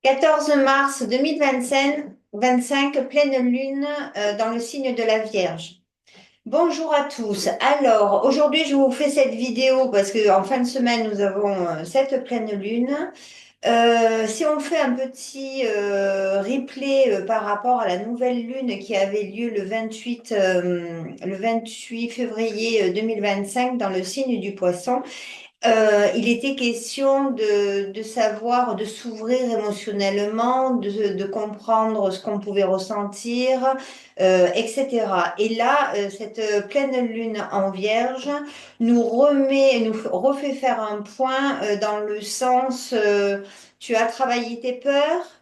14 mars 2025, pleine lune dans le signe de la Vierge. Bonjour à tous. Alors, aujourd'hui, je vous fais cette vidéo parce qu'en fin de semaine, nous avons cette pleine lune. Si on fait un petit replay par rapport à la nouvelle lune qui avait lieu le 28 février 2025 dans le signe du Poisson, il était question de savoir, de s'ouvrir émotionnellement, de comprendre ce qu'on pouvait ressentir, etc. Et là, cette pleine lune en Vierge nous refait faire un point dans le sens, tu as travaillé tes peurs.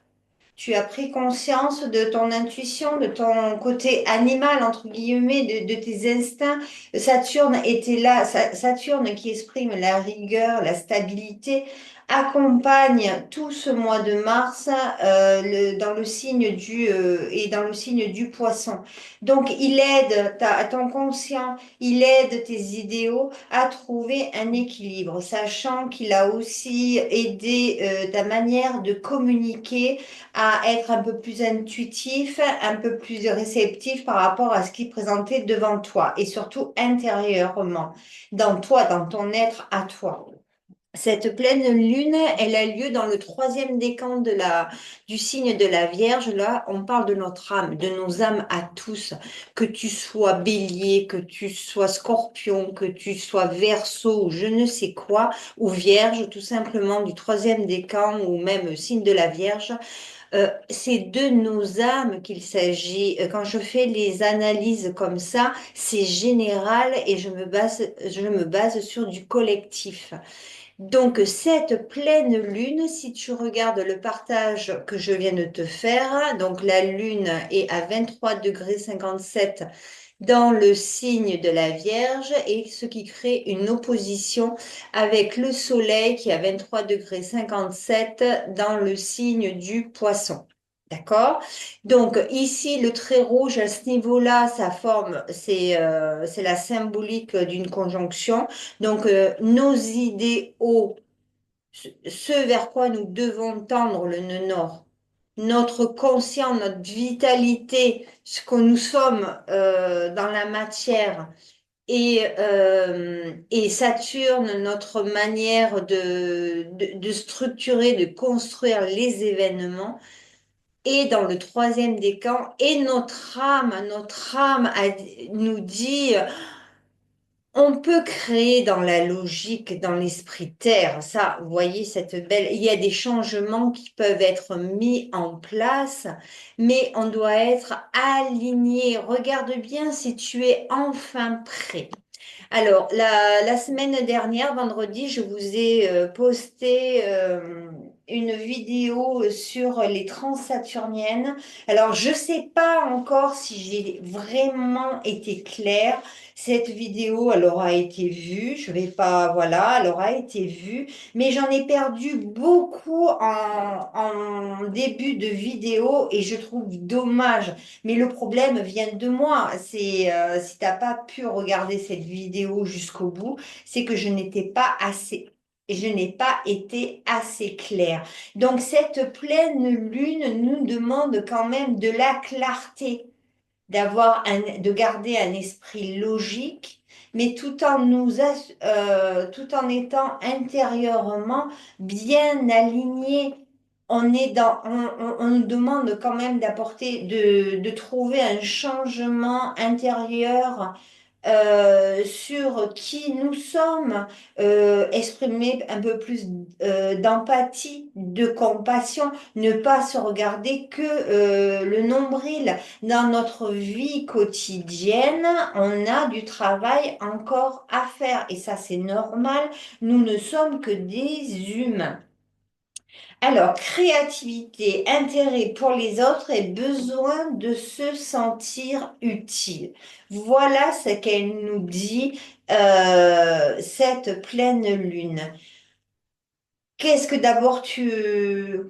Tu as pris conscience de ton intuition, de ton côté animal, entre guillemets, de tes instincts. Saturne était là. Saturne qui exprime la rigueur, la stabilité, accompagne tout ce mois de mars dans le signe et dans le signe du Poisson. Donc, il aide ton conscient, il aide tes idéaux à trouver un équilibre, sachant qu'il a aussi aidé ta manière de communiquer à être un peu plus intuitif, un peu plus réceptif par rapport à ce qui est présenté devant toi et surtout intérieurement, dans toi, dans ton être à toi. Cette pleine lune, elle a lieu dans le troisième décan du signe de la Vierge. Là, on parle de notre âme, de nos âmes à tous. Que tu sois bélier, que tu sois scorpion, que tu sois verseau ou je ne sais quoi, ou vierge, tout simplement du troisième décan ou même signe de la Vierge. C'est de nos âmes qu'il s'agit. Quand je fais les analyses comme ça, c'est général et je me base sur du collectif. Donc, cette pleine lune, si tu regardes le partage que je viens de te faire, donc la lune est à 23 degrés 57 dans le signe de la Vierge et ce qui crée une opposition avec le soleil qui est à 23 degrés 57 dans le signe du Poisson. D'accord? Donc ici, le trait rouge à ce niveau-là, ça forme, c'est la symbolique d'une conjonction. Donc nos idéaux, ce vers quoi nous devons tendre le nœud nord, notre conscient, notre vitalité, ce que nous sommes dans la matière, et Saturne, notre manière de structurer, de construire les événements, et dans le troisième décan, et notre âme nous dit on peut créer dans la logique, dans l'esprit terre, ça, vous voyez, il y a des changements qui peuvent être mis en place, mais on doit être aligné. Regarde bien si tu es enfin prêt. Alors, la semaine dernière, vendredi, je vous ai posté une vidéo sur les transsaturniennes. Alors, je ne sais pas encore si j'ai vraiment été claire. Cette vidéo, elle aura été vue. Je vais pas, voilà, elle aura été vue. Mais j'en ai perdu beaucoup en début de vidéo et je trouve dommage. Mais le problème vient de moi. Si t'as pas pu regarder cette vidéo jusqu'au bout, c'est que je n'ai pas été assez claire. Donc cette pleine lune nous demande quand même de la clarté, de garder un esprit logique, mais tout en étant intérieurement bien aligné. On nous demande quand même de trouver un changement intérieur sur qui nous sommes, exprimer un peu plus d'empathie, de compassion, ne pas se regarder que le nombril. Dans notre vie quotidienne, on a du travail encore à faire et ça c'est normal. Nous ne sommes que des humains. Alors, créativité, intérêt pour les autres et besoin de se sentir utile. Voilà ce qu'elle nous dit, cette pleine lune. Qu'est-ce que d'abord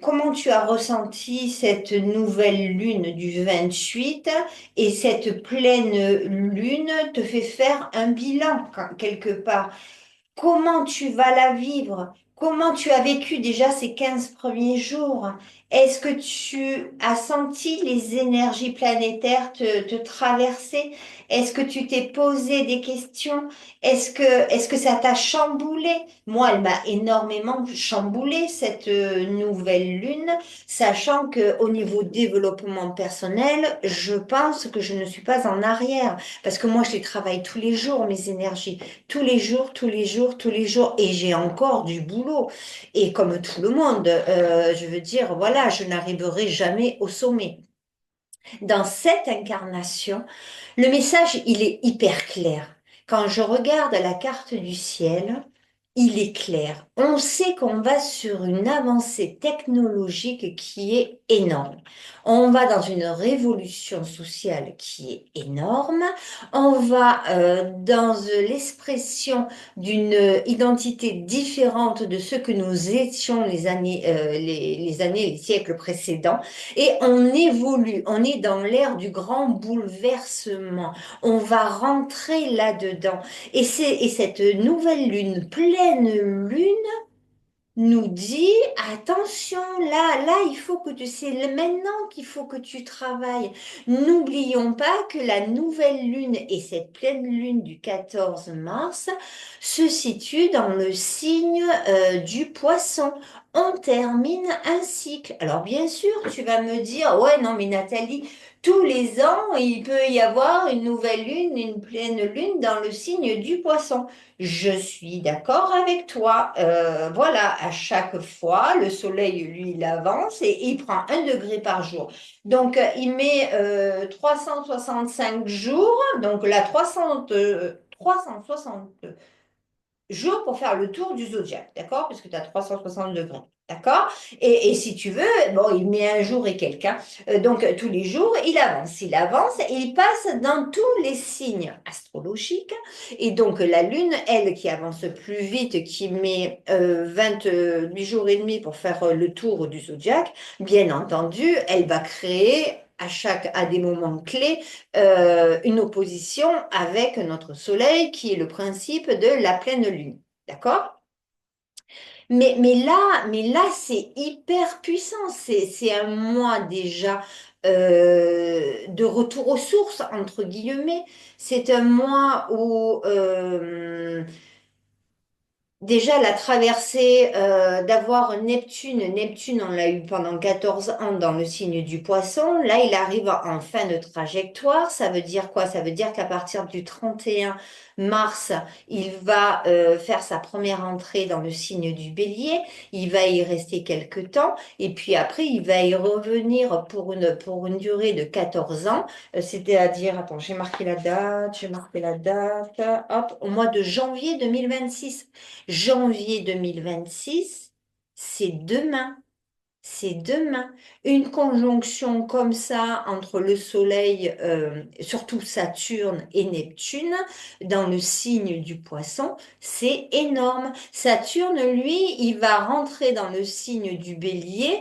comment tu as ressenti cette nouvelle lune du 28 et cette pleine lune te fait faire un bilan quelque part? Comment tu vas la vivre? comment tu as vécu déjà ces 15 premiers jours? Est-ce que tu as senti les énergies planétaires te traverser? Est-ce que tu t'es posé des questions? Est-ce que ça t'a chamboulé? Moi, elle m'a énormément chamboulé cette nouvelle lune, sachant que au niveau développement personnel, je pense que je ne suis pas en arrière, parce que moi, je les travaille tous les jours, mes énergies, tous les jours, tous les jours, tous les jours, et j'ai encore du boulot. Et comme tout le monde, je veux dire, voilà, je n'arriverai jamais au sommet. Dans cette incarnation, le message, il est hyper clair. Quand je regarde la carte du ciel, il est clair. On sait qu'on va sur une avancée technologique qui est énorme. On va dans une révolution sociale qui est énorme. On va dans l'expression d'une identité différente de ce que nous étions les années, les siècles précédents. Et on évolue, on est dans l'ère du grand bouleversement. On va rentrer là-dedans. Et cette nouvelle lune, pleine lune, nous dit, attention, il faut que c'est maintenant qu'il faut que tu travailles. N'oublions pas que la nouvelle lune et cette pleine lune du 14 mars se situent dans le signe du poisson. On termine un cycle. Alors bien sûr, tu vas me dire, ouais, non, mais Nathalie, tous les ans, il peut y avoir une nouvelle lune, une pleine lune dans le signe du poisson. Je suis d'accord avec toi. Voilà, à chaque fois, le soleil, lui, il avance et il prend 1 degré par jour. Donc, il met 365 jours, donc là, 360 jours pour faire le tour du zodiaque, d'accord? Puisque tu as 360 degrés, d'accord? Et si tu veux, bon, il met un jour et quelques, hein. Donc, tous les jours, il avance et il passe dans tous les signes astrologiques. Et donc, la Lune, elle, qui avance plus vite, qui met 28 jours et demi pour faire le tour du zodiaque, bien entendu, elle va créer à des moments clés une opposition avec notre Soleil, qui est le principe de la pleine lune. D'accord? Mais là, c'est hyper puissant. C'est un mois déjà de retour aux sources, entre guillemets. C'est un mois où déjà, la traversée d'avoir Neptune, on l'a eu pendant 14 ans dans le signe du Poisson. Là, il arrive en fin de trajectoire. Ça veut dire quoi? Ça veut dire qu'à partir du 31 mars, il va faire sa première entrée dans le signe du Bélier. Il va y rester quelques temps. Et puis après, il va y revenir pour une durée de 14 ans. C'est-à-dire, attends, j'ai marqué la date, hop, au mois de janvier 2026. Janvier 2026, c'est demain. C'est demain. Une conjonction comme ça entre le Soleil, surtout Saturne et Neptune, dans le signe du Poisson, c'est énorme. Saturne, lui, il va rentrer dans le signe du Bélier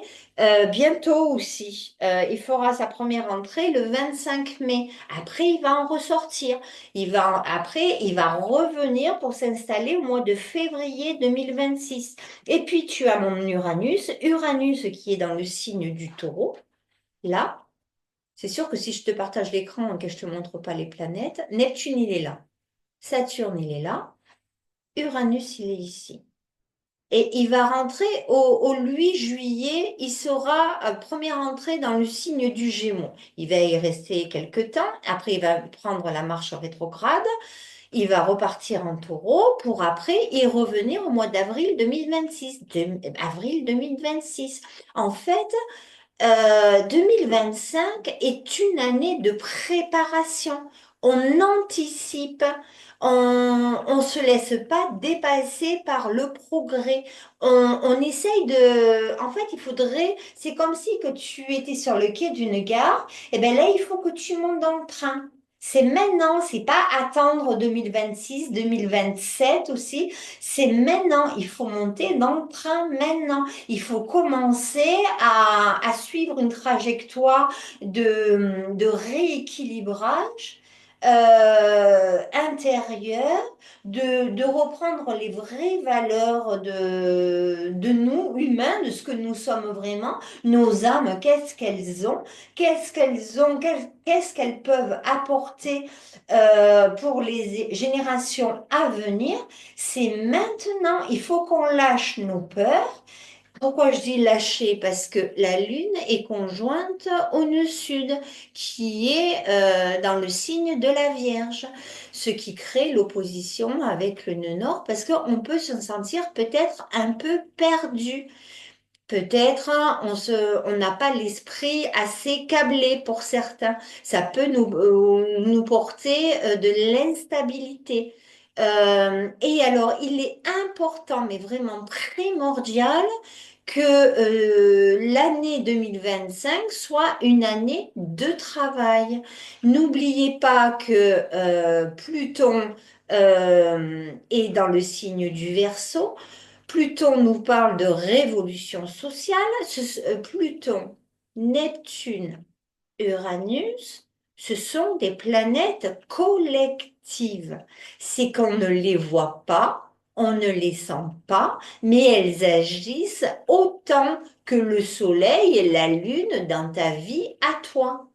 bientôt aussi. Il fera sa première entrée le 25 mai. Après, il va en ressortir. Après, il va revenir pour s'installer au mois de février 2026. Et puis tu as mon Uranus qui est dans le signe du Taureau. Là, c'est sûr que si je te partage l'écran et que je te montre pas les planètes, Neptune il est là, Saturne il est là, Uranus il est ici. Et il va rentrer au 8 juillet, il sera première entrée dans le signe du Gémeaux. Il va y rester quelques temps, après il va prendre la marche rétrograde. Il va repartir en taureau pour après y revenir au mois d'avril 2026. Avril 2026. En fait, 2025 est une année de préparation. On anticipe, on se laisse pas dépasser par le progrès. On essaye de, en fait, il faudrait, c'est comme si que tu étais sur le quai d'une gare, et ben là, il faut que tu montes dans le train. C'est maintenant, c'est pas attendre 2026, 2027 aussi. C'est maintenant, il faut monter dans le train maintenant. Il faut commencer à suivre une trajectoire de rééquilibrage intérieure, de reprendre les vraies valeurs de nous, humains, de ce que nous sommes vraiment, nos âmes, qu'est-ce qu'elles peuvent apporter pour les générations à venir. C'est maintenant, il faut qu'on lâche nos peurs. Pourquoi je dis lâcher? Parce que la Lune est conjointe au nœud sud, qui est dans le signe de la Vierge, ce qui crée l'opposition avec le nœud nord, parce qu'on peut se sentir peut-être un peu perdu. Peut-être hein, on n'a pas l'esprit assez câblé pour certains. Ça peut nous porter de l'instabilité. Et alors, il est important, mais vraiment primordial, que l'année 2025 soit une année de travail. N'oubliez pas que Pluton est dans le signe du Verseau. Pluton nous parle de révolution sociale. Pluton, Neptune, Uranus, ce sont des planètes collectives. C'est qu'on ne les voit pas, on ne les sent pas, mais elles agissent autant que le Soleil et la Lune dans ta vie à toi.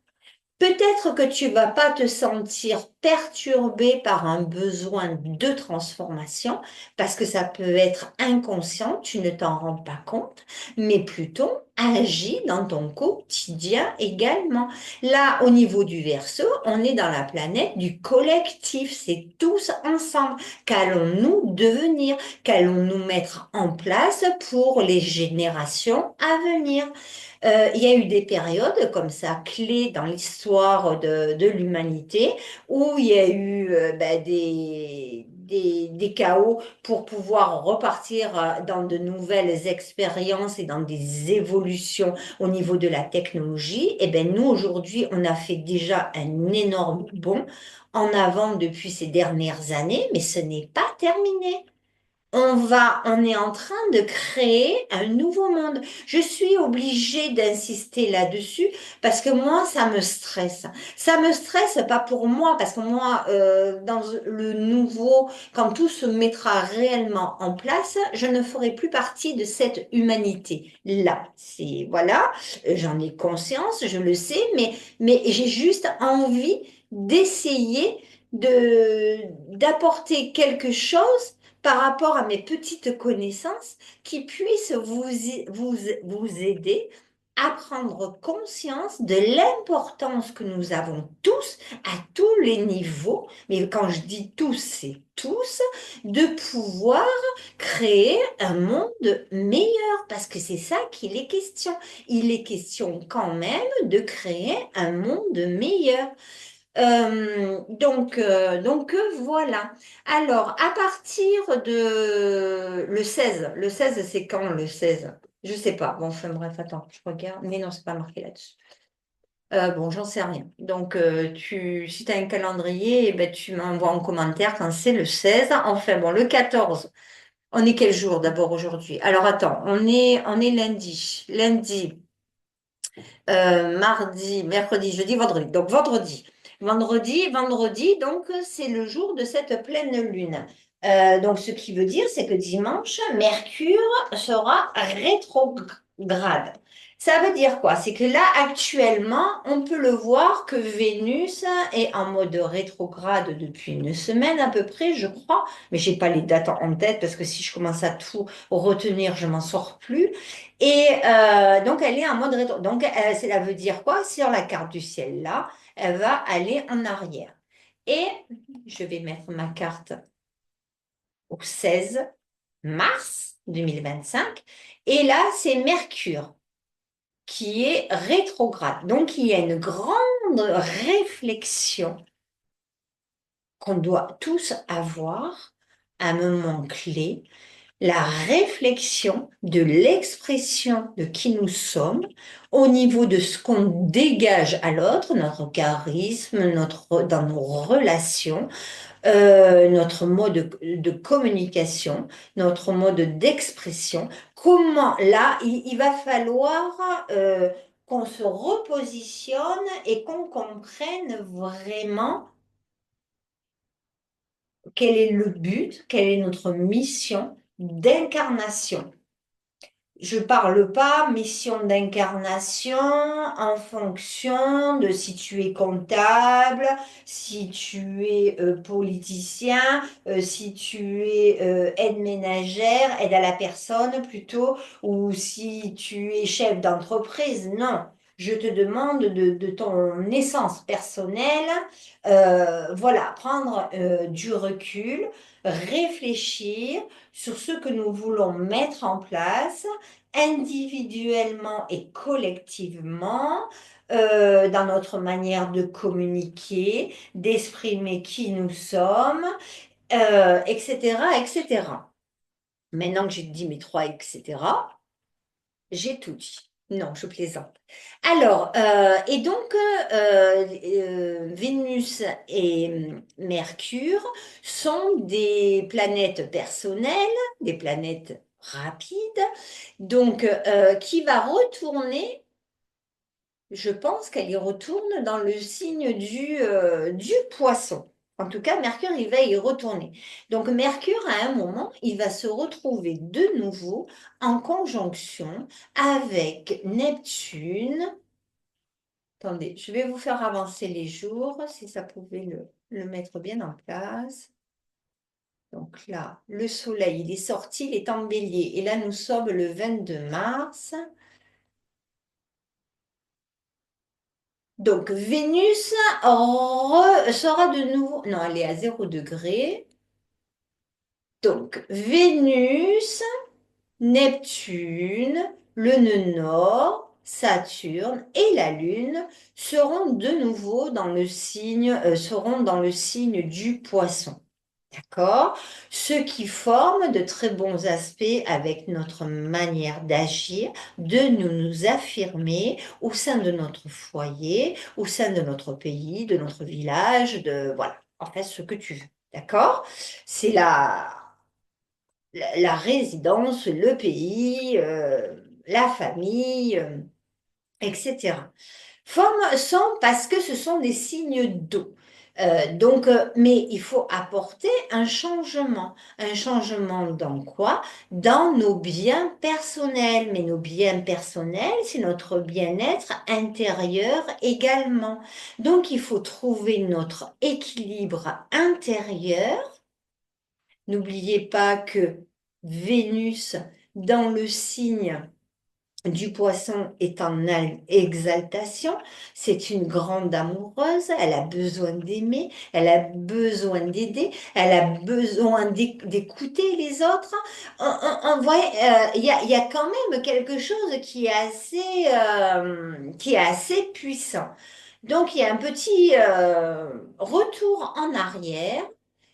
Peut-être que tu vas pas te sentir perturbé par un besoin de transformation parce que ça peut être inconscient, tu ne t'en rends pas compte, mais Pluton agit dans ton quotidien également. Là, au niveau du Verseau, on est dans la planète du collectif, c'est tous ensemble. Qu'allons-nous devenir? Qu'allons-nous mettre en place pour les générations à venir? Il y a eu des périodes comme ça, clés dans l'histoire de l'humanité, où il y a eu des chaos pour pouvoir repartir dans de nouvelles expériences et dans des évolutions au niveau de la technologie. Et ben nous, aujourd'hui, on a fait déjà un énorme bond en avant depuis ces dernières années, mais ce n'est pas terminé. On est en train de créer un nouveau monde. Je suis obligée d'insister là-dessus parce que moi, ça me stresse. Ça me stresse pas pour moi parce que moi, dans le nouveau, quand tout se mettra réellement en place, je ne ferai plus partie de cette humanité-là. Voilà, j'en ai conscience, je le sais, mais j'ai juste envie d'essayer d'apporter quelque chose par rapport à mes petites connaissances qui puissent vous aider à prendre conscience de l'importance que nous avons tous à tous les niveaux, mais quand je dis tous, c'est tous, de pouvoir créer un monde meilleur, parce que c'est ça qu'il est question. Il est question quand même de créer un monde meilleur. Voilà. Alors, à partir de le 16 c'est quand le 16? Je sais pas. Bon, enfin bref, attends, je regarde. Mais non, c'est pas marqué là-dessus. Bon, j'en sais rien. Donc, si tu as un calendrier, eh ben, tu m'envoies en commentaire quand c'est le 16. Enfin, bon, le 14. On est quel jour d'abord aujourd'hui? Alors, attends, on est lundi. Lundi. Mardi, mercredi, jeudi, vendredi. Donc vendredi. Vendredi, donc c'est le jour de cette pleine lune. Donc ce qui veut dire, c'est que dimanche, Mercure sera rétrograde. Ça veut dire quoi? C'est que là, actuellement, on peut le voir que Vénus est en mode rétrograde depuis une semaine à peu près, je crois, mais j'ai pas les dates en tête parce que si je commence à tout retenir, je m'en sors plus. Et donc, elle est en mode rétro. Donc, cela veut dire quoi? Sur la carte du ciel, là, elle va aller en arrière. Et je vais mettre ma carte au 16 mars 2025. Et là, c'est Mercure qui est rétrograde. Donc, il y a une grande réflexion qu'on doit tous avoir à un moment clé, la réflexion de l'expression de qui nous sommes au niveau de ce qu'on dégage à l'autre, notre charisme, dans nos relations, notre mode de communication, notre mode d'expression. Comment là, il va falloir qu'on se repositionne et qu'on comprenne vraiment quel est le but, quelle est notre mission d'incarnation. Je parle pas mission d'incarnation en fonction de si tu es comptable, si tu es politicien, si tu es aide ménagère, aide à la personne plutôt, ou si tu es chef d'entreprise. Non, je te demande de ton essence personnelle, voilà, prendre du recul, réfléchir sur ce que nous voulons mettre en place individuellement et collectivement, dans notre manière de communiquer, d'exprimer qui nous sommes, etc., etc. Maintenant que j'ai dit mes trois etc., j'ai tout dit. Non, je plaisante. Alors, et donc, Vénus et Mercure sont des planètes personnelles, des planètes rapides, donc qui va retourner, je pense qu'elle y retourne dans le signe du poisson. En tout cas, Mercure, il va y retourner. Donc, Mercure, à un moment, il va se retrouver de nouveau en conjonction avec Neptune. Attendez, je vais vous faire avancer les jours, si ça pouvait le mettre bien en place. Donc là, le Soleil, il est sorti, il est en Bélier. Et là, nous sommes le 22 mars. Donc, Vénus sera de nouveau... Non, elle est à 0 degré. Donc, Vénus, Neptune, le nœud nord, Saturne et la Lune seront de nouveau dans le signe, seront dans le signe du Poisson. D'accord? Ce qui forme de très bons aspects avec notre manière d'agir, de nous affirmer au sein de notre foyer, au sein de notre pays, de notre village, de voilà, en fait, ce que tu veux. D'accord? C'est la résidence, le pays, la famille, etc. Forme sont parce que ce sont des signes d'eau. Mais il faut apporter un changement. Un changement dans quoi? Dans nos biens personnels. Mais nos biens personnels, c'est notre bien-être intérieur également. Donc, il faut trouver notre équilibre intérieur. N'oubliez pas que Vénus, dans le signe du Poisson est en exaltation, c'est une grande amoureuse, elle a besoin d'aimer, elle a besoin d'aider, elle a besoin d'écouter les autres. On voit, il y a quand même quelque chose qui est assez puissant. Donc il y a un petit retour en arrière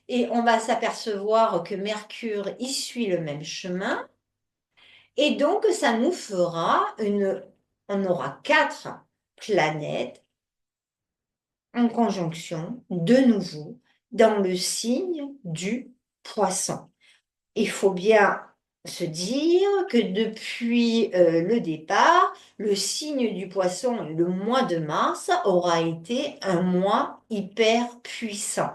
et on va s'apercevoir que Mercure y suit le même chemin. Et donc, ça nous fera on aura 4 planètes en conjonction, de nouveau, dans le signe du Poisson. Il faut bien se dire que depuis le départ, le signe du Poisson, le mois de mars, aura été un mois hyper puissant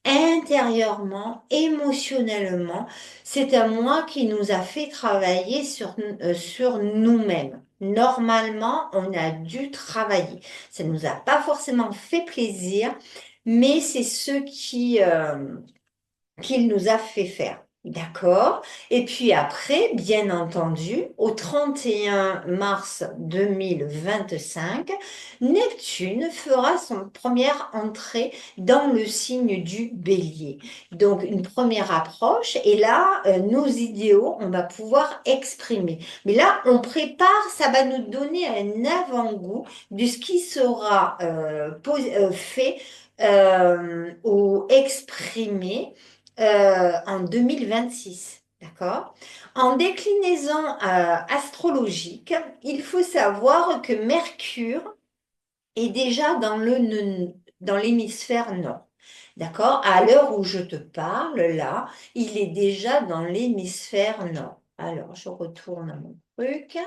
intérieurement, émotionnellement. C'est un mois qui nous a fait travailler sur nous-mêmes. Normalement, on a dû travailler. Ça ne nous a pas forcément fait plaisir, mais c'est ce qu'il nous a fait faire. D'accord? Et puis après, bien entendu, au 31 mars 2025, Neptune fera son première entrée dans le signe du Bélier. Donc une première approche et là, nos idéaux, on va pouvoir exprimer. Mais là, on prépare, ça va nous donner un avant-goût de ce qui sera fait ou exprimé en 2026. D'accord? En déclinaison astrologique, il faut savoir que Mercure est déjà dans l'hémisphère nord. D'accord? À l'heure où je te parle, là, il est déjà dans l'hémisphère nord. Alors, je retourne à mon truc.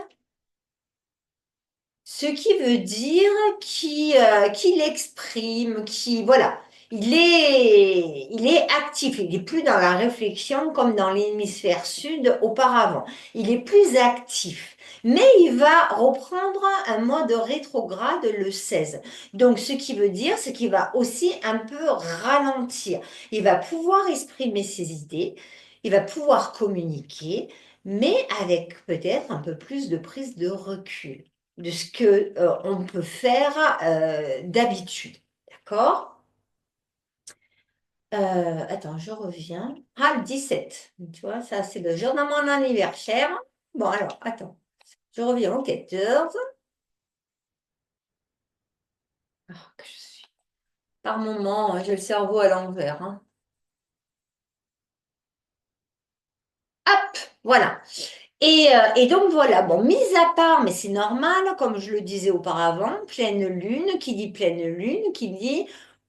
Ce qui veut dire qu'il exprime, voilà, il est actif, il est plus dans la réflexion comme dans l'hémisphère sud auparavant. Il est plus actif. Mais il va reprendre un mode rétrograde le 16. Donc, ce qui veut dire, c'est qu'il va aussi un peu ralentir. Il va pouvoir exprimer ses idées, il va pouvoir communiquer, mais avec peut-être un peu plus de prise de recul de ce que on peut faire d'habitude. D'accord? Attends, je reviens. Ah, le 17. Tu vois, ça, c'est le jour de mon anniversaire. Bon, alors, attends. Je reviens au 14. Ah, que je suis. Par moment, j'ai le cerveau à l'envers, hein. Hop, voilà. Et donc voilà, bon, mis à part, mais c'est normal, comme je le disais auparavant, pleine lune, qui dit pleine lune, qui dit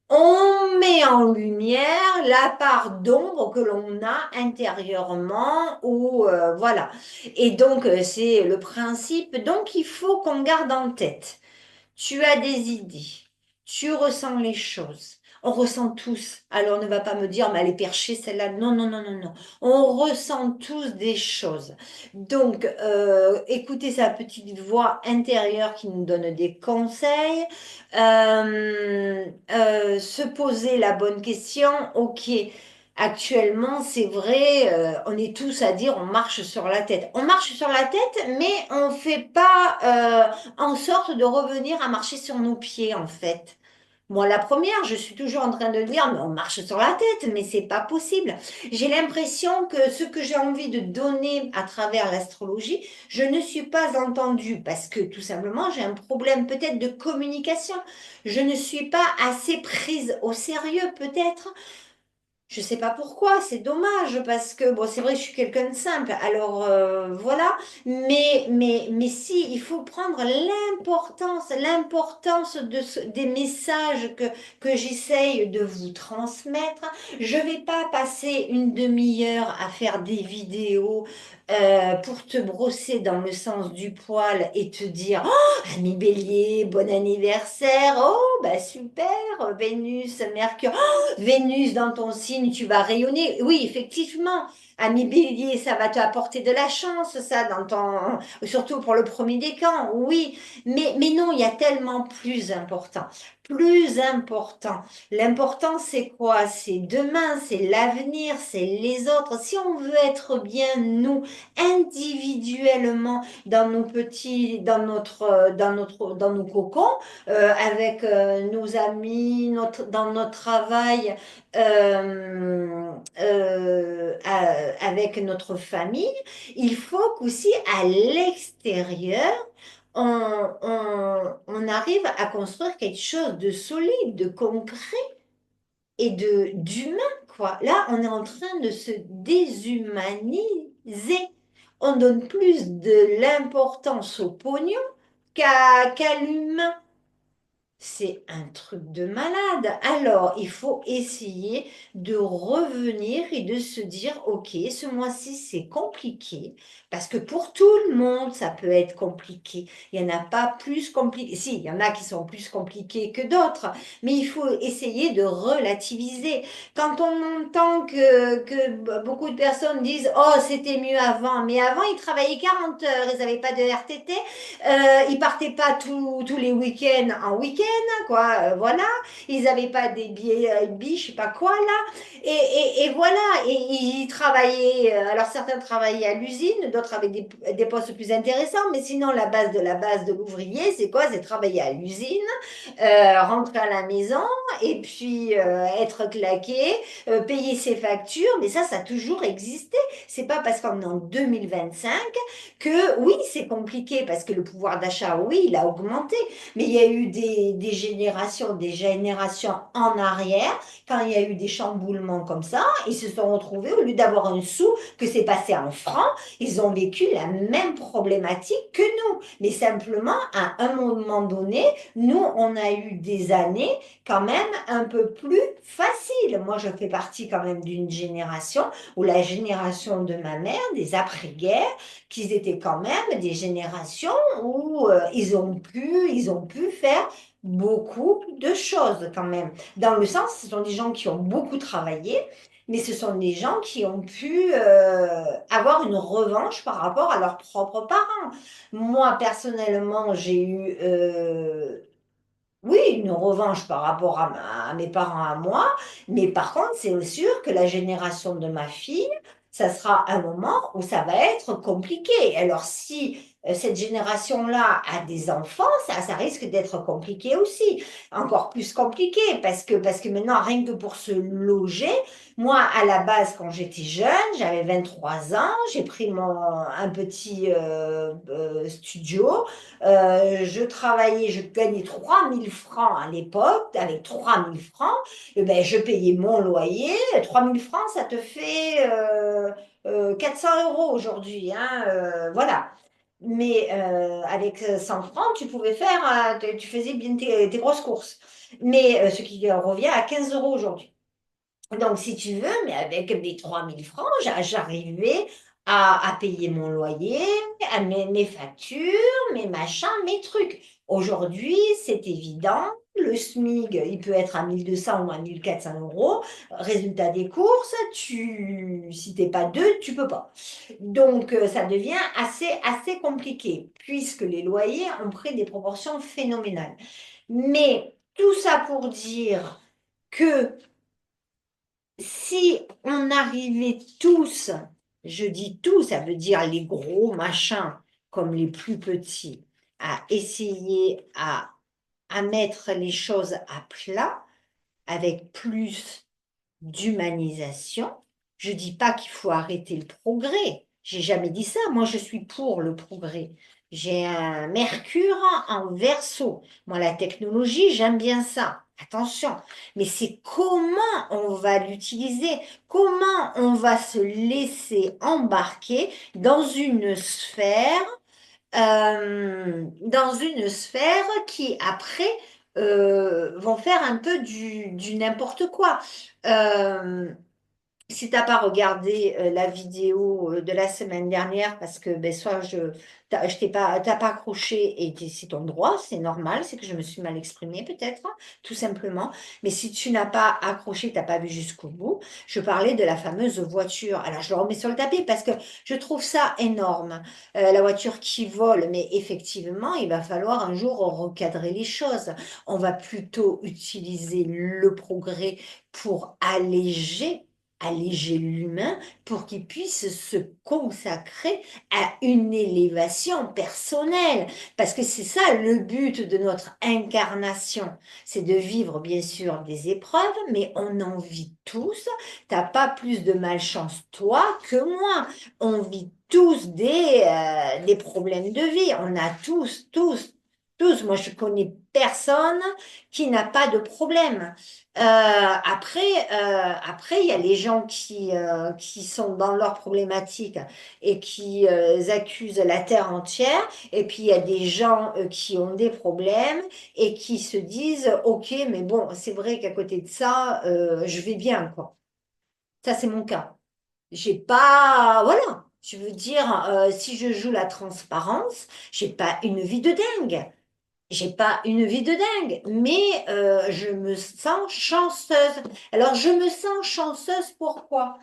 on met en lumière la part d'ombre que l'on a intérieurement, ou voilà. Et donc c'est le principe, donc il faut qu'on garde en tête. Tu as des idées, tu ressens les choses. On ressent tous. Alors ne va pas me dire, mais elle est perchée celle-là. Non, non, non, non, non. On ressent tous des choses. Donc, écoutez sa petite voix intérieure qui nous donne des conseils. Se poser la bonne question. Ok, actuellement, c'est vrai, on est tous à dire on marche sur la tête. On marche sur la tête, mais on fait pas en sorte de revenir à marcher sur nos pieds, en fait. Moi, la première, je suis toujours en train de dire, mais on marche sur la tête, mais c'est pas possible. J'ai l'impression que ce que j'ai envie de donner à travers l'astrologie, je ne suis pas entendue parce que tout simplement, j'ai un problème peut-être de communication. Je ne suis pas assez prise au sérieux, peut-être. Je sais pas pourquoi, c'est dommage parce que bon, c'est vrai, je suis quelqu'un de simple. Alors voilà, mais si, il faut prendre l'importance des messages que j'essaye de vous transmettre. Je vais pas passer une demi-heure à faire des vidéos pour te brosser dans le sens du poil et te dire, oh, ami Bélier, bon anniversaire, oh, bah super, Vénus, Mercure. Vénus dans ton signe, tu vas rayonner. Oui, effectivement, ami Bélier, ça va t'apporter de la chance, ça, dans ton, surtout pour le premier décan. Oui, mais non, il y a tellement plus important. Plus important. L'important, c'est quoi? C'est demain, c'est l'avenir, c'est les autres. Si on veut être bien, nous, individuellement, dans nos petits, dans nos cocons, avec nos amis, dans notre travail, avec notre famille, il faut qu'aussi à l'extérieur, on arrive à construire quelque chose de solide, de concret et d'humain, quoi. Là, on est en train de se déshumaniser. On donne plus de l'importance au pognon qu'à l'humain. C'est un truc de malade. Alors, il faut essayer de revenir et de se dire, OK, ce mois-ci, c'est compliqué, parce que pour tout le monde, ça peut être compliqué. Il n'y en a pas plus compliqué. Si, il y en a qui sont plus compliqués que d'autres, mais il faut essayer de relativiser. Quand on entend que beaucoup de personnes disent, oh, c'était mieux avant, mais avant, ils travaillaient 40 heures, ils n'avaient pas de RTT, ils partaient pas tous les week-ends en week-end, quoi, voilà. Ils n'avaient pas des billets je sais pas quoi, là. Et voilà, et ils travaillaient, alors certains travaillaient à l'usine, d'autres avaient des postes plus intéressants, mais sinon, la base de l'ouvrier, c'est quoi? C'est travailler à l'usine, rentrer à la maison, et puis être claqué, payer ses factures, mais ça a toujours existé. C'est pas parce qu'on est en 2025 que oui, c'est compliqué parce que le pouvoir d'achat, oui, il a augmenté, mais il y a eu des générations en arrière, quand il y a eu des chamboulements comme ça, ils se sont retrouvés, au lieu d'avoir un sou que c'est passé en francs, ils ont vécu la même problématique que nous. Mais simplement, à un moment donné, nous, on a eu des années quand même un peu plus faciles. Moi, je fais partie quand même d'une génération où la génération de ma mère, des après-guerres, qu'ils étaient quand même des générations où ils ont pu faire beaucoup de choses quand même. Dans le sens, ce sont des gens qui ont beaucoup travaillé, mais ce sont des gens qui ont pu avoir une revanche par rapport à leurs propres parents. Moi, personnellement, j'ai eu oui, une revanche par rapport à mes parents, à moi, mais par contre, c'est sûr que la génération de ma fille, ça sera un moment où ça va être compliqué. Alors, si cette génération-là a des enfants, ça risque d'être compliqué aussi, encore plus compliqué, parce que maintenant, rien que pour se loger, moi, à la base, quand j'étais jeune, j'avais 23 ans, j'ai pris un petit studio. Je travaillais, je gagnais 3 000 francs à l'époque. Avec 3 000 francs, je payais mon loyer. 3 000 francs, ça te fait 400 euros aujourd'hui, hein, voilà. Mais avec 100 francs, tu pouvais faire, tu faisais bien tes grosses courses. Mais ce qui revient à 15 euros aujourd'hui. Donc, si tu veux, mais avec mes 3 000 francs, j'arrivais à payer mon loyer, à mes factures, mes machins, mes trucs. Aujourd'hui, c'est évident, le SMIC, il peut être à 1 200 ou à 1 400 euros. Résultat des courses, si t'es pas deux, tu peux pas. Donc, ça devient assez compliqué, puisque les loyers ont pris des proportions phénoménales. Mais tout ça pour dire que si on arrivait tous, je dis tous, ça veut dire les gros machins comme les plus petits, à essayer à mettre les choses à plat avec plus d'humanisation. Je dis pas qu'il faut arrêter le progrès. J'ai jamais dit ça. Moi, je suis pour le progrès. J'ai un Mercure en Verseau. Moi, la technologie, j'aime bien ça. Attention. Mais c'est comment on va l'utiliser, comment on va se laisser embarquer dans une sphère qui après vont faire un peu du n'importe quoi. Euh, Si t'as pas regardé la vidéo de la semaine dernière, parce que soit je t'as pas accroché et c'est ton droit, c'est normal, c'est que je me suis mal exprimée peut-être, hein, tout simplement. Mais si tu n'as pas accroché, t'as pas vu jusqu'au bout, je parlais de la fameuse voiture. Alors je le remets sur le tapis parce que je trouve ça énorme, la voiture qui vole. Mais effectivement, il va falloir un jour recadrer les choses. On va plutôt utiliser le progrès pour alléger l'humain pour qu'il puisse se consacrer à une élévation personnelle. Parce que c'est ça le but de notre incarnation, c'est de vivre bien sûr des épreuves, mais on en vit tous. T'as pas plus de malchance toi que moi. On vit tous des problèmes de vie. On a tous. Moi, je connais personne qui n'a pas de problème. Après, il y a les gens qui sont dans leurs problématiques et qui accusent la terre entière. Et puis, il y a des gens qui ont des problèmes et qui se disent, OK, mais bon, c'est vrai qu'à côté de ça, je vais bien, quoi. Ça, c'est mon cas. J'ai pas, voilà. Je veux dire, si je joue la transparence, j'ai pas une vie de dingue. J'ai pas une vie de dingue, mais je me sens chanceuse. Alors, je me sens chanceuse pourquoi?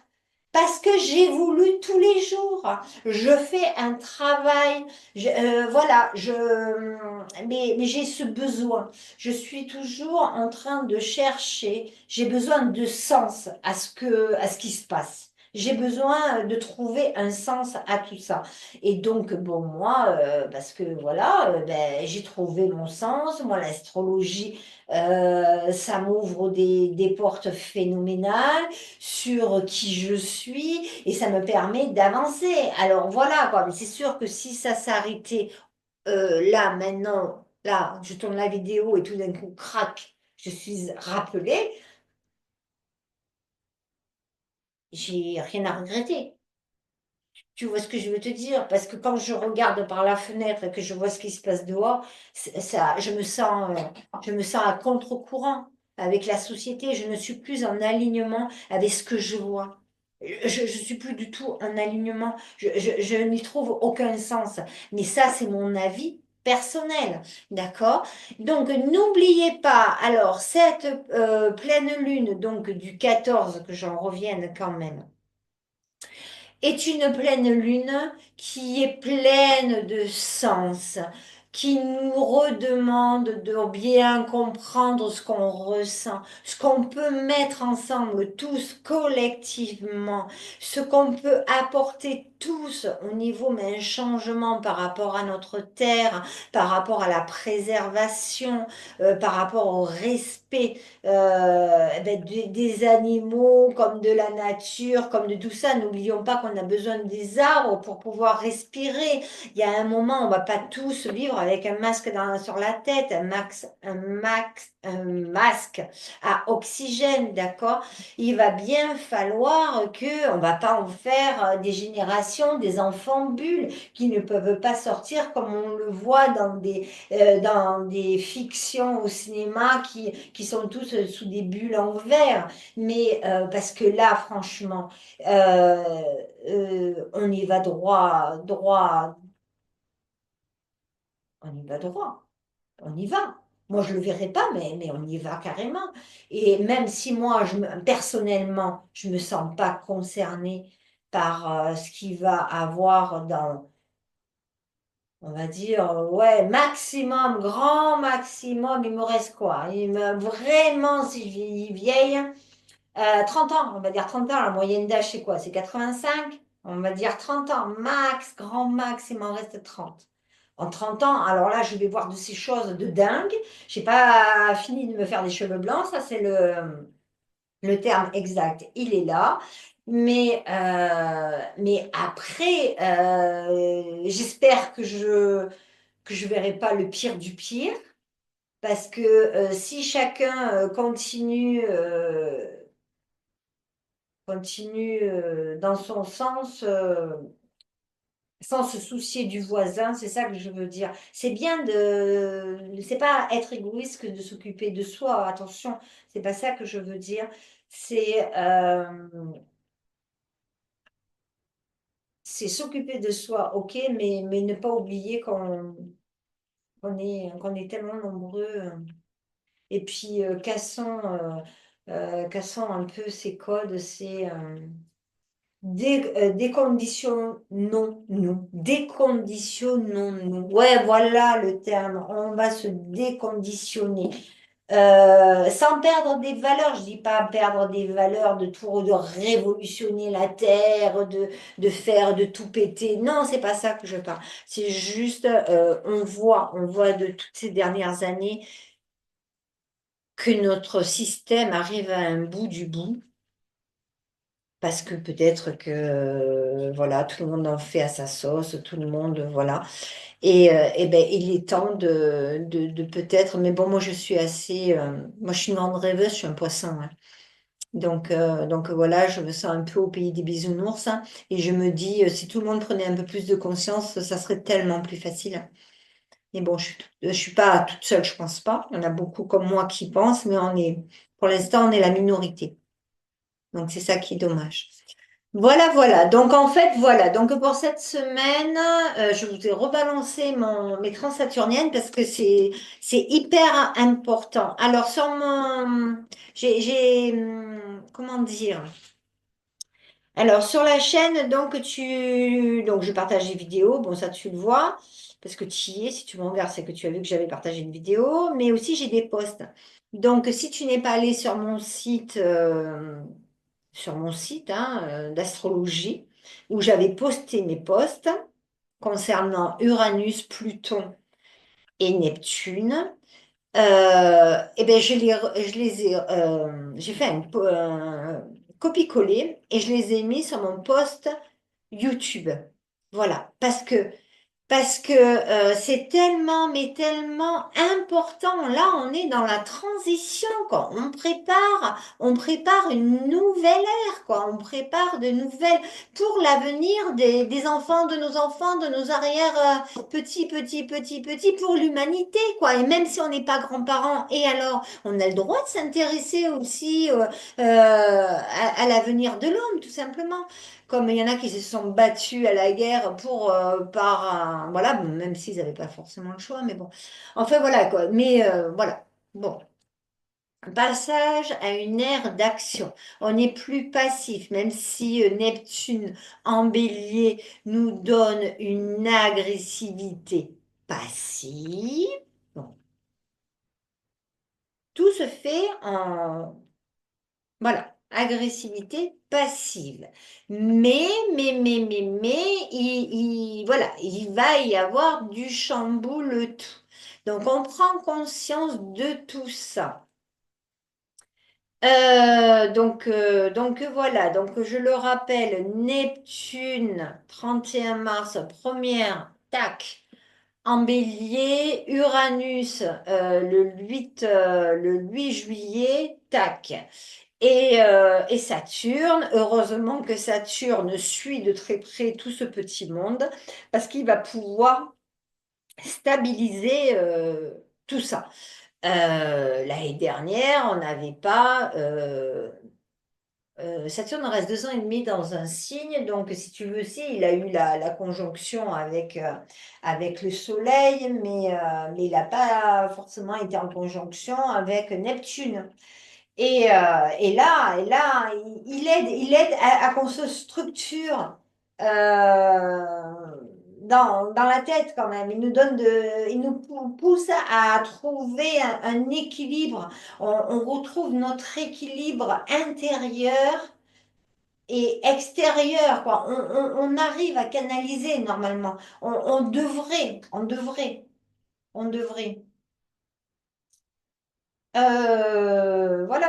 Parce que j'ai voulu tous les jours. Je fais un travail, voilà, mais j'ai ce besoin. Je suis toujours en train de chercher. J'ai besoin de sens à ce qui se passe. J'ai besoin de trouver un sens à tout ça. Et donc, bon, moi, parce que voilà, j'ai trouvé mon sens. Moi, l'astrologie, ça m'ouvre des portes phénoménales sur qui je suis et ça me permet d'avancer. Alors voilà, quoi. Mais c'est sûr que si ça s'arrêtait là, maintenant, là, je tourne la vidéo et tout d'un coup, crac, je suis rappelée, j'ai rien à regretter. Tu vois ce que je veux te dire? Parce que quand je regarde par la fenêtre et que je vois ce qui se passe dehors, ça, je me sens à contre-courant avec la société. Je ne suis plus en alignement avec ce que je vois. Je suis plus du tout en alignement. Je n'y trouve aucun sens. Mais ça, c'est mon avis. personnel, d'accord? Donc, n'oubliez pas, alors, cette pleine lune, donc du 14, que j'en revienne quand même, est une pleine lune qui est pleine de sens, qui nous redemande de bien comprendre ce qu'on ressent, ce qu'on peut mettre ensemble tous collectivement, ce qu'on peut apporter tous au niveau mais un changement par rapport à notre terre, par rapport à la préservation, par rapport au respect des animaux, comme de la nature, comme de tout ça. N'oublions pas qu'on a besoin des arbres pour pouvoir respirer. Il y a un moment, on va pas tous vivre avec un masque sur la tête, un masque à oxygène, d'accord? Il va bien falloir que on va pas en faire des générations, des enfants bulles qui ne peuvent pas sortir comme on le voit dans des fictions au cinéma qui sont tous sous des bulles en verre. Mais parce que là, franchement, euh, on y va droit, droit, on y va droit, on y va. Moi, je le verrai pas, mais on y va carrément. Et même si moi, personnellement, je me sens pas concernée par ce qu'il va avoir dans, on va dire, ouais, maximum, grand maximum, il me reste quoi? Vraiment, si je vieillis vieille, 30 ans, on va dire 30 ans, la moyenne d'âge, c'est quoi? C'est 85. On va dire 30 ans, max, grand max, il m'en reste 30. En 30 ans, alors là, je vais voir de ces choses de dingue. J'ai pas fini de me faire des cheveux blancs, ça c'est le terme exact, il est là. Mais après, j'espère que je verrai pas le pire du pire, parce que si chacun continue dans son sens, sans se soucier du voisin, c'est ça que je veux dire. C'est bien c'est pas être égoïste que de s'occuper de soi, attention, c'est pas ça que je veux dire. C'est c'est s'occuper de soi, ok, mais ne pas oublier qu'on est tellement nombreux. Et puis, cassons un peu ces codes, déconditionnons-nous. Déconditionnons-nous. Ouais, voilà le terme. On va se déconditionner. Sans perdre des valeurs, je dis pas perdre des valeurs de révolutionner la terre, de faire, de tout péter. Non, c'est pas ça que je parle. C'est juste, on voit de toutes ces dernières années que notre système arrive à un bout du bout, parce que peut-être que voilà, tout le monde en fait à sa sauce, tout le monde, voilà. Et ben, il est temps de peut-être, mais bon, moi je suis assez, moi je suis une grande rêveuse, je suis un poisson, hein. Donc voilà, je me sens un peu au pays des bisounours, hein, et je me dis, si tout le monde prenait un peu plus de conscience, ça serait tellement plus facile. Mais bon, je suis pas toute seule, je pense pas. Il y en a beaucoup comme moi qui pensent, mais pour l'instant, on est la minorité. Donc c'est ça qui est dommage. Voilà, voilà. Donc en fait, voilà. Donc pour cette semaine, je vous ai rebalancé mes transsaturniennes parce que c'est hyper important. Alors sur comment dire? Alors sur la chaîne, donc je partage des vidéos. Bon, ça tu le vois parce que tu y es. Si tu me regardes, c'est que tu as vu que j'avais partagé une vidéo. Mais aussi j'ai des posts. Donc si tu n'es pas allé sur mon site hein, d'astrologie, où j'avais posté mes posts concernant Uranus, Pluton et Neptune. Eh ben j'ai fait un copier-coller et je les ai mis sur mon post YouTube. Voilà, parce que c'est tellement, mais tellement important. Là, on est dans la transition, quoi. On prépare une nouvelle ère, quoi. On prépare de nouvelles pour l'avenir des enfants, de nos arrières, petits, pour l'humanité, quoi. Et même si on n'est pas grands-parents, et alors, on a le droit de s'intéresser aussi à l'avenir de l'homme, tout simplement. comme il y en a qui se sont battus à la guerre voilà, bon, même s'ils n'avaient pas forcément le choix, mais bon. Enfin, voilà, quoi. Mais voilà. Bon. Passage à une ère d'action. On n'est plus passif, même si Neptune en bélier nous donne une agressivité passive. Bon, tout se fait en, voilà, agressivité passive. Mais, voilà, il va y avoir du chamboule tout. Donc, on prend conscience de tout ça. Donc voilà, donc je le rappelle, Neptune, 31 mars, première, tac, en bélier, Uranus, le 8 juillet, tac. Et Saturne, heureusement que Saturne suit de très près tout ce petit monde, parce qu'il va pouvoir stabiliser tout ça. L'année dernière, on n'avait pas. Saturne reste 2 ans et demi dans un signe, donc si tu veux aussi, il a eu la conjonction avec le Soleil, mais il n'a pas forcément été en conjonction avec Neptune. Et là, il aide à qu'on se structure dans la tête quand même. Il nous pousse à trouver un équilibre. On retrouve notre équilibre intérieur et extérieur, quoi. On arrive à canaliser normalement. On devrait.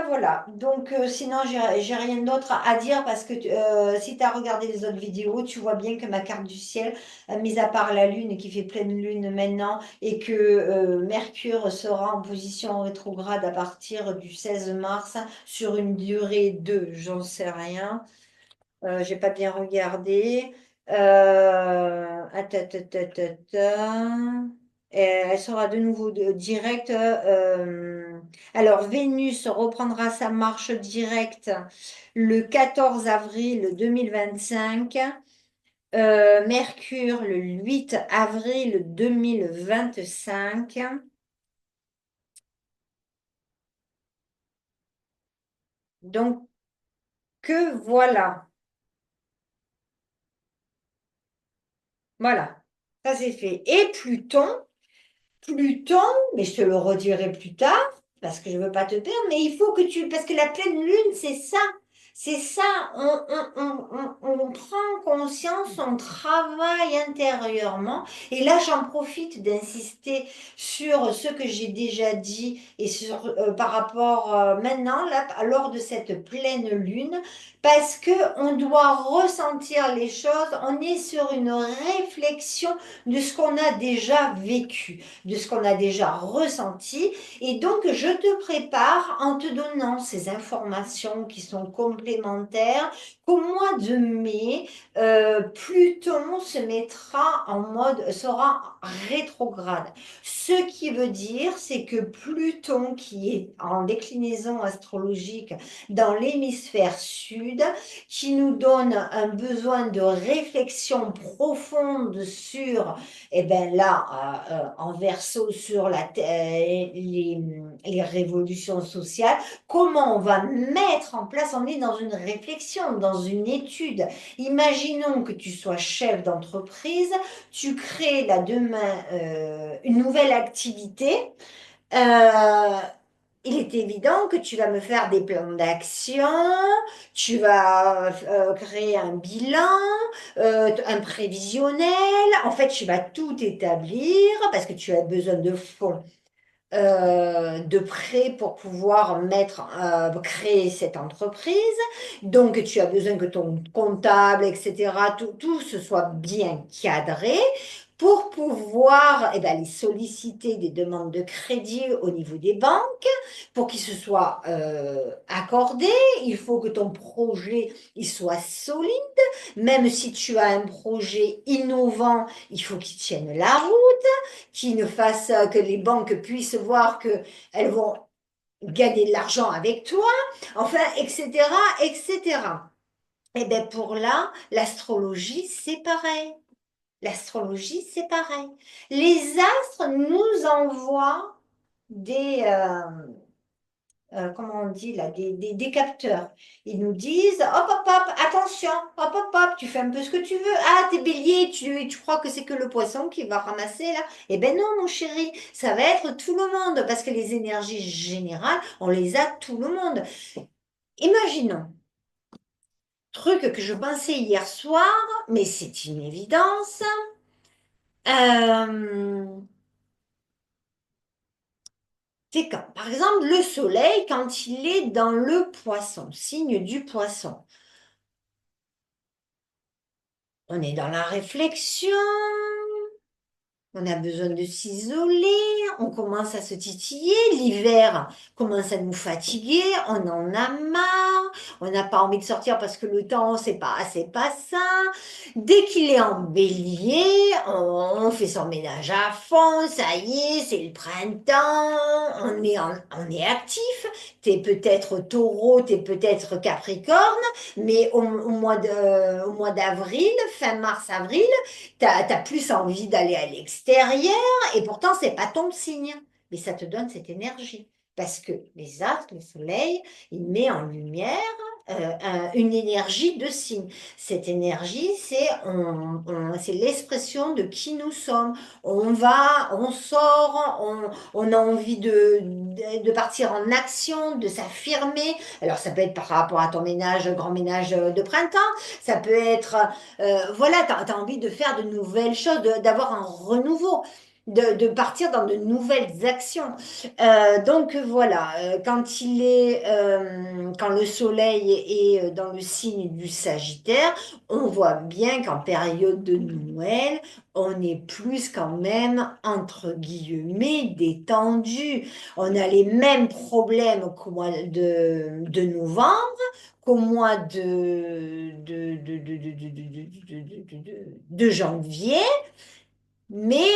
Voilà. Donc, sinon, j'ai rien d'autre à dire parce que si tu as regardé les autres vidéos, tu vois bien que ma carte du ciel, mis à part la Lune qui fait pleine Lune maintenant et que Mercure sera en position rétrograde à partir du 16 mars sur une durée de, j'en sais rien, j'ai pas bien regardé. Elle sera de nouveau directe. Alors, Vénus reprendra sa marche directe le 14 avril 2025. Mercure le 8 avril 2025. Donc, que voilà. Voilà. Ça, c'est fait. Et Pluton, mais je te le redirai plus tard, parce que je ne veux pas te perdre, mais il faut que parce que la pleine lune, c'est ça, on prend conscience, on travaille intérieurement, et là j'en profite d'insister sur ce que j'ai déjà dit, et par rapport maintenant, là, lors de cette pleine lune, parce que on doit ressentir les choses, on est sur une réflexion de ce qu'on a déjà vécu, de ce qu'on a déjà ressenti. Et donc, je te prépare en te donnant ces informations qui sont complémentaires qu'au mois de mai, Pluton sera rétrograde. Ce qui veut dire, c'est que Pluton, qui est en déclinaison astrologique dans l'hémisphère sud, qui nous donne un besoin de réflexion profonde sur et bien là, en verso sur les révolutions sociales, comment on va mettre en place, on est dans une réflexion, dans une étude. Imaginons que tu sois chef d'entreprise, tu crées là demain une nouvelle activité. Euh, il est évident que tu vas me faire des plans d'action, tu vas créer un bilan, un prévisionnel. En fait, tu vas tout établir parce que tu as besoin de fonds, de prêts pour pouvoir créer cette entreprise. Donc, tu as besoin que ton comptable, etc., tout ce soit bien cadré pour pouvoir aller solliciter des demandes de crédit au niveau des banques pour qu'ils se soient accordés. Il faut que ton projet il soit solide. Même si tu as un projet innovant, il faut qu'il tienne la route, qu'il ne fasse que les banques puissent voir qu'elles vont gagner de l'argent avec toi, enfin, etc., etc. Et bien pour là, l'astrologie, c'est pareil. L'astrologie, c'est pareil. Les astres nous envoient des comment on dit là, des capteurs. Ils nous disent, hop, hop, hop, attention, hop, hop, hop, tu fais un peu ce que tu veux. Ah, t'es bélier, tu crois que c'est que le poisson qui va ramasser là? Eh ben non, mon chéri, ça va être tout le monde, parce que les énergies générales, on les a tout le monde. Imaginons, truc que je pensais hier soir, mais c'est une évidence. Euh, c'est quand, par exemple, le soleil, quand il est dans le poisson, signe du poisson. On est dans la réflexion, on a besoin de s'isoler, on commence à se titiller, l'hiver commence à nous fatiguer, on en a marre, on n'a pas envie de sortir parce que le temps, c'est pas ça. Dès qu'il est en bélier, on fait son ménage à fond, ça y est, c'est le printemps, on est actif. T'es peut-être taureau, t'es peut-être capricorne, mais au mois d'avril, fin mars-avril, t'as plus envie d'aller à l'extérieur et pourtant, c'est pas ton signe. Mais ça te donne cette énergie. Parce que les astres, le soleil, il met en lumière une énergie de signe. Cette énergie, c'est l'expression de qui nous sommes. On va, on sort, on a envie de partir en action, de s'affirmer. Alors, ça peut être par rapport à ton ménage, grand ménage de printemps. Ça peut être voilà, tu as envie de faire de nouvelles choses, d'avoir un renouveau, de partir dans de nouvelles actions. Donc voilà, quand le soleil est dans le signe du Sagittaire, on voit bien qu'en période de Noël, on est plus quand même, entre guillemets, détendu. On a les mêmes problèmes qu'au mois de novembre, qu'au mois de janvier, mais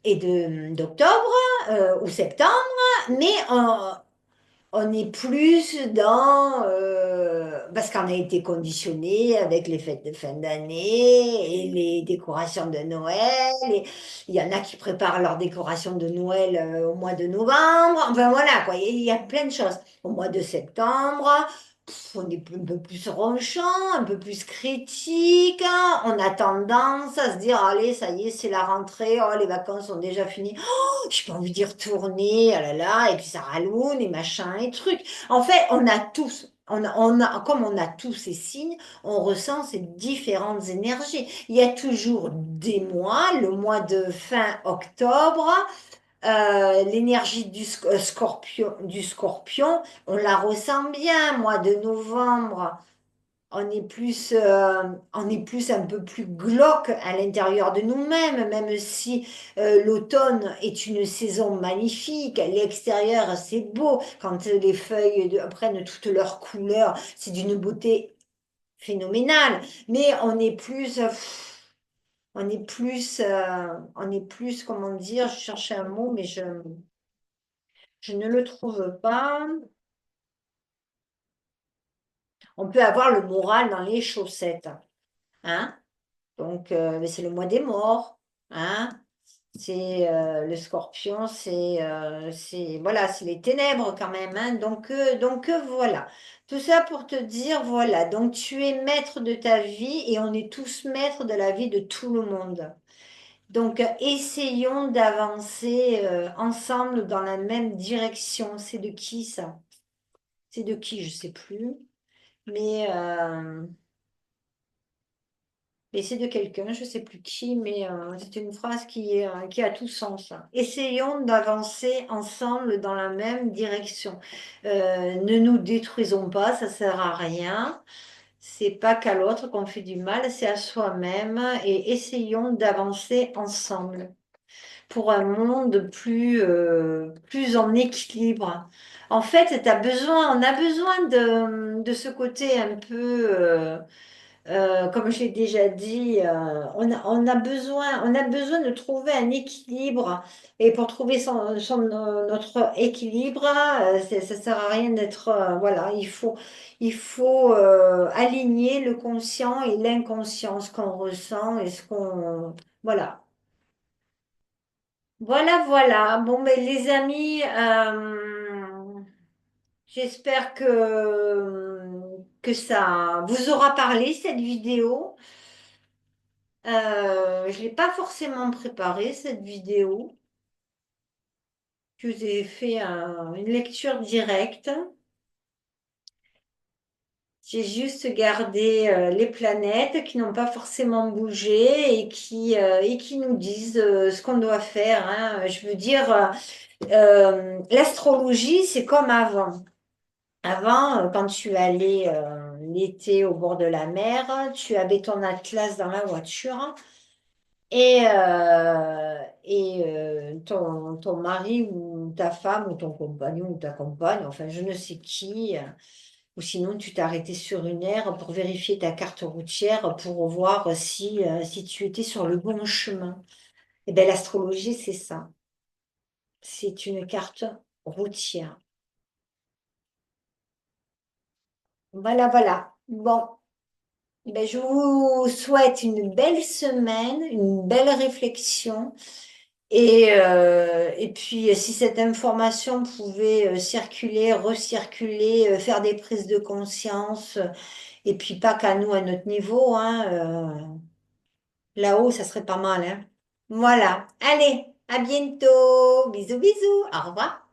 et d'octobre ou septembre, mais on est plus dans parce qu'on a été conditionné avec les fêtes de fin d'année et les décorations de Noël. Et il y en a qui préparent leurs décorations de Noël au mois de novembre. Enfin voilà quoi, il y a plein de choses. Au mois de septembre. On est un peu plus ronchant, un peu plus critique, hein. On a tendance à se dire, allez, ça y est, c'est la rentrée, oh, les vacances sont déjà finies. J'ai pas envie d'y retourner, ah là là, et puis ça ralloune et machin et trucs. En fait, on a tous, comme on a tous ces signes, on ressent ces différentes énergies. Il y a toujours des mois, le mois de fin octobre, l'énergie du scorpion, on la ressent bien, mois de novembre. On est plus un peu plus glauque à l'intérieur de nous-mêmes, même si l'automne est une saison magnifique. L'extérieur, c'est beau. Quand les feuilles prennent toutes leurs couleurs, c'est d'une beauté phénoménale. Mais on est plus, comment dire, je cherchais un mot, mais je ne le trouve pas. On peut avoir le moral dans les chaussettes, hein? Donc, mais c'est le mois des morts, hein? C'est le scorpion, voilà, c'est les ténèbres quand même, hein? Donc voilà. Tout ça pour te dire, voilà. Donc tu es maître de ta vie et on est tous maîtres de la vie de tout le monde. Donc essayons d'avancer ensemble dans la même direction. C'est de qui ça? C'est de qui? Je sais plus. Mais Et c'est de quelqu'un, je ne sais plus qui, mais c'est une phrase qui a tout sens. Essayons d'avancer ensemble dans la même direction. Ne nous détruisons pas, ça sert à rien. C'est pas qu'à l'autre qu'on fait du mal, c'est à soi-même. Et essayons d'avancer ensemble pour un monde plus en équilibre. En fait, on a besoin de ce côté un peu Comme je l'ai déjà dit, on a besoin de trouver un équilibre. Et pour trouver notre équilibre, ça sert à rien d'être, voilà, il faut aligner le conscient et l'inconscient, ce qu'on ressent et ce qu'on, voilà. Voilà, voilà. Bon, mais les amis, j'espère que ça vous aura parlé, cette vidéo. Je ne l'ai pas forcément préparée, cette vidéo. Je vous ai fait une lecture directe. J'ai juste gardé les planètes qui n'ont pas forcément bougé et qui nous disent ce qu'on doit faire, hein. Je veux dire, l'astrologie, c'est comme avant. Avant, quand tu allais l'été au bord de la mer, tu avais ton atlas dans la voiture. Ton mari ou ta femme ou ton compagnon ou ta compagne, enfin je ne sais qui, ou sinon tu t'arrêtais sur une aire pour vérifier ta carte routière pour voir si tu étais sur le bon chemin. Eh bien l'astrologie, c'est ça. C'est une carte routière. Voilà, voilà. Bon, ben, je vous souhaite une belle semaine, une belle réflexion. Et puis, si cette information pouvait circuler, recirculer, faire des prises de conscience, et puis pas qu'à nous, à notre niveau, hein, là-haut, ça serait pas mal, hein. Voilà. Allez, à bientôt. Bisous, bisous. Au revoir.